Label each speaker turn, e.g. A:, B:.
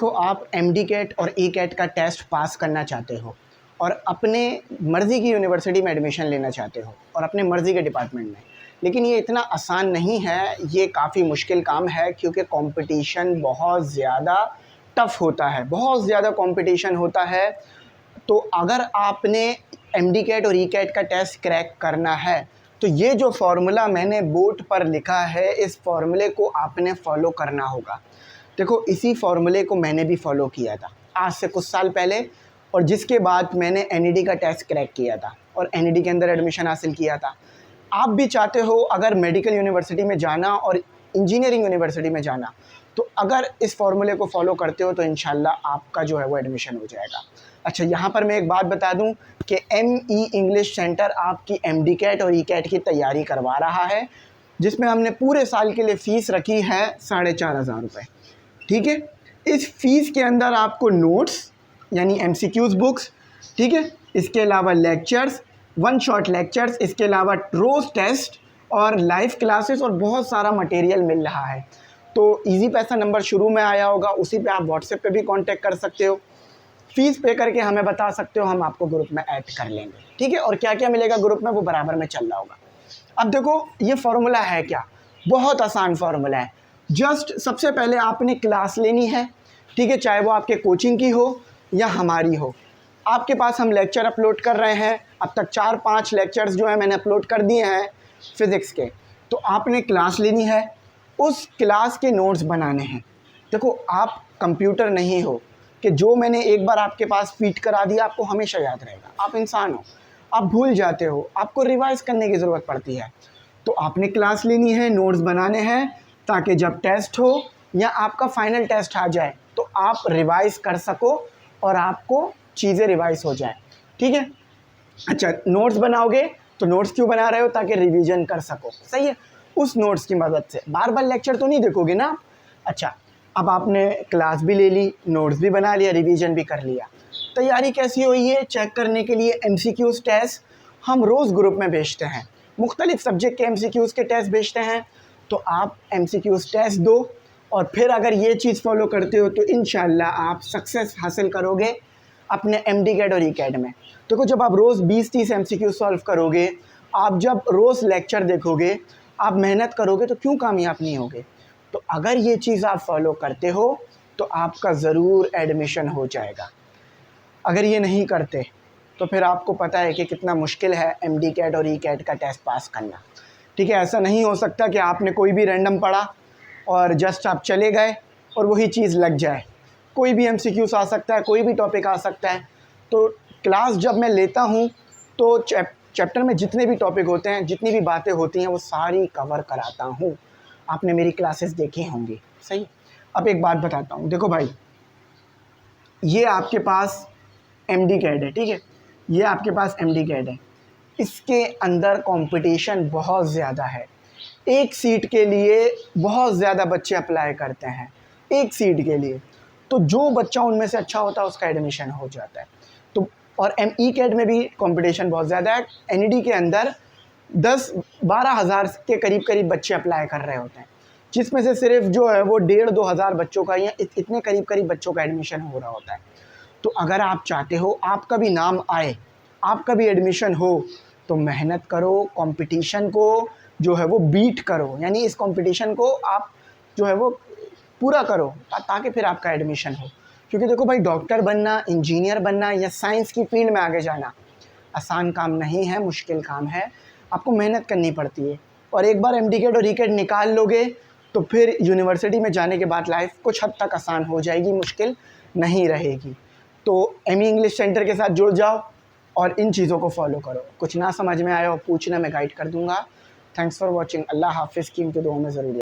A: को आप MD cat और ई कैट का टेस्ट पास करना चाहते हो और अपने मर्ज़ी की यूनिवर्सिटी में एडमिशन लेना चाहते हो और अपने मर्ज़ी के डिपार्टमेंट में, लेकिन ये इतना आसान नहीं है, ये काफ़ी मुश्किल काम है क्योंकि कंपटीशन बहुत ज़्यादा टफ़ होता है, बहुत ज़्यादा कंपटीशन होता है। तो अगर आपने एमडी कैट और ई कैट का टेस्ट क्रैक करना है तो ये जो फार्मूला मैंने बोर्ड पर लिखा है, इस फार्मूले को आपने फॉलो करना होगा। देखो, इसी फार्मूले को मैंने भी फॉलो किया था आज से कुछ साल पहले, और जिसके बाद मैंने एनईडी का टेस्ट क्रैक किया था और एनईडी के अंदर एडमिशन हासिल किया था। आप भी चाहते हो अगर मेडिकल यूनिवर्सिटी में जाना और इंजीनियरिंग यूनिवर्सिटी में जाना, तो अगर इस फार्मूले को फॉलो करते हो तो इंशाल्लाह आपका जो है वो एडमिशन हो जाएगा। अच्छा, यहाँ पर मैं एक बात बता दूँ कि ME इंग्लिश सेंटर आपकी एमडी कैट और ई कैट की तैयारी करवा रहा है, जिसमें हमने पूरे साल के लिए फ़ीस रखी है 4,500 रुपये। ठीक है, इस फीस के अंदर आपको नोट्स यानी MCQs बुक्स, ठीक है, इसके अलावा लेक्चर्स, वन शॉट लेक्चर्स, इसके अलावा रोज़ टेस्ट और लाइव क्लासेस और बहुत सारा मटेरियल मिल रहा है। तो इजी पैसा नंबर शुरू में आया होगा, उसी पे आप व्हाट्सएप पे भी कांटेक्ट कर सकते हो, फ़ीस पे करके हमें बता सकते हो, हम आपको ग्रुप में ऐड कर लेंगे। ठीक है, और क्या क्या मिलेगा ग्रुप में वो बराबर में चल रहा होगा। अब देखो, ये फार्मूला है क्या, बहुत आसान फार्मूला है। जस्ट सबसे पहले आपने क्लास लेनी है, ठीक है, चाहे वो आपके कोचिंग की हो या हमारी हो। आपके पास हम लेक्चर अपलोड कर रहे हैं, अब तक 4-5 लेक्चर्स जो है मैंने अपलोड कर दिए हैं फ़िज़िक्स के। तो आपने क्लास लेनी है, उस क्लास के नोट्स बनाने हैं। देखो, आप कंप्यूटर नहीं हो कि जो मैंने एक बार आपके पास फीड करा दिया आपको हमेशा याद रहेगा। आप इंसान हो, आप भूल जाते हो, आपको रिवाइज़ करने की ज़रूरत पड़ती है। तो आपने क्लास लेनी है, नोट्स बनाने हैं, ताकि जब टेस्ट हो या आपका फाइनल टेस्ट आ जाए तो आप रिवाइज़ कर सको और आपको चीज़ें रिवाइज़ हो जाए। ठीक है, अच्छा, नोट्स बनाओगे तो नोट्स क्यों बना रहे हो, ताकि रिवीजन कर सको। सही है, उस नोट्स की मदद से बार बार लेक्चर तो नहीं देखोगे ना। अच्छा, अब आपने क्लास भी ले ली, नोट्स भी बना लिया, रिवीजन भी कर लिया। तैयारी कैसी हुई है चेक करने के लिए MCQs टेस्ट हम रोज़ ग्रुप में भेजते हैं, मुख्तलिफ़ सब्जेक्ट के MCQs के टेस्ट भेजते हैं। तो आप MCQs टेस्ट दो और फिर अगर ये चीज़ फॉलो करते हो तो इंशाल्लाह आप सक्सेस हासिल करोगे अपने एमडी कैट और ई कैट में। देखो, जब आप रोज़ 20-30 MCQ सॉल्व करोगे, आप जब रोज़ लेक्चर देखोगे, आप मेहनत करोगे, तो क्यों कामयाब नहीं होगे। तो अगर ये चीज़ आप फॉलो करते हो तो आपका ज़रूर एडमिशन हो जाएगा। अगर ये नहीं करते तो फिर आपको पता है कि कितना मुश्किल है एमडी कैट और ई कैट का टेस्ट पास करना। ठीक है, ऐसा नहीं हो सकता कि आपने कोई भी रैंडम पढ़ा और जस्ट आप चले गए और वही चीज़ लग जाए। कोई भी MCQs आ सकता है, कोई भी टॉपिक आ सकता है। तो क्लास जब मैं लेता हूँ तो चैप्टर में जितने भी टॉपिक होते हैं, जितनी भी बातें होती हैं, वो सारी कवर कराता हूँ। आपने मेरी क्लासेस देखी होंगी। सही, अब एक बात बताता हूँ। देखो भाई, ये आपके पास एमडी कैट है, ठीक है, ये आपके पास एमडी कैट है। इसके अंदर कंपटीशन बहुत ज़्यादा है। एक सीट के लिए बहुत ज़्यादा बच्चे अप्लाई करते हैं, एक सीट के लिए। तो जो बच्चा उनमें से अच्छा होता है उसका एडमिशन हो जाता है। तो और ई कैट में भी कंपटीशन बहुत ज़्यादा है। एनईडी के अंदर 10-12 हज़ार के करीब करीब बच्चे अप्लाई कर रहे होते हैं, जिसमें से सिर्फ जो है वो 1,500-2 हज़ार बच्चों का या इतने करीब करीब बच्चों का एडमिशन हो रहा होता है। तो अगर आप चाहते हो आपका भी नाम आए, आपका भी एडमिशन हो, तो मेहनत करो, कंपटीशन को जो है वो बीट करो, यानी इस कंपटीशन को आप जो है वो पूरा करो ताकि फिर आपका एडमिशन हो। क्योंकि देखो भाई, डॉक्टर बनना, इंजीनियर बनना या साइंस की फील्ड में आगे जाना आसान काम नहीं है, मुश्किल काम है, आपको मेहनत करनी पड़ती है। और एक बार एमडी कैट और ई कैट निकाल लोगे तो फिर यूनिवर्सिटी में जाने के बाद लाइफ कुछ हद तक आसान हो जाएगी, मुश्किल नहीं रहेगी। तो ME इंग्लिश सेंटर के साथ जुड़ जाओ और इन चीज़ों को फॉलो करो। कुछ ना समझ में आया हो पूछना, मैं गाइड कर दूँगा। Thanks for watching. अल्लाह हाफ़िज़ की दुआओं में ज़रूर।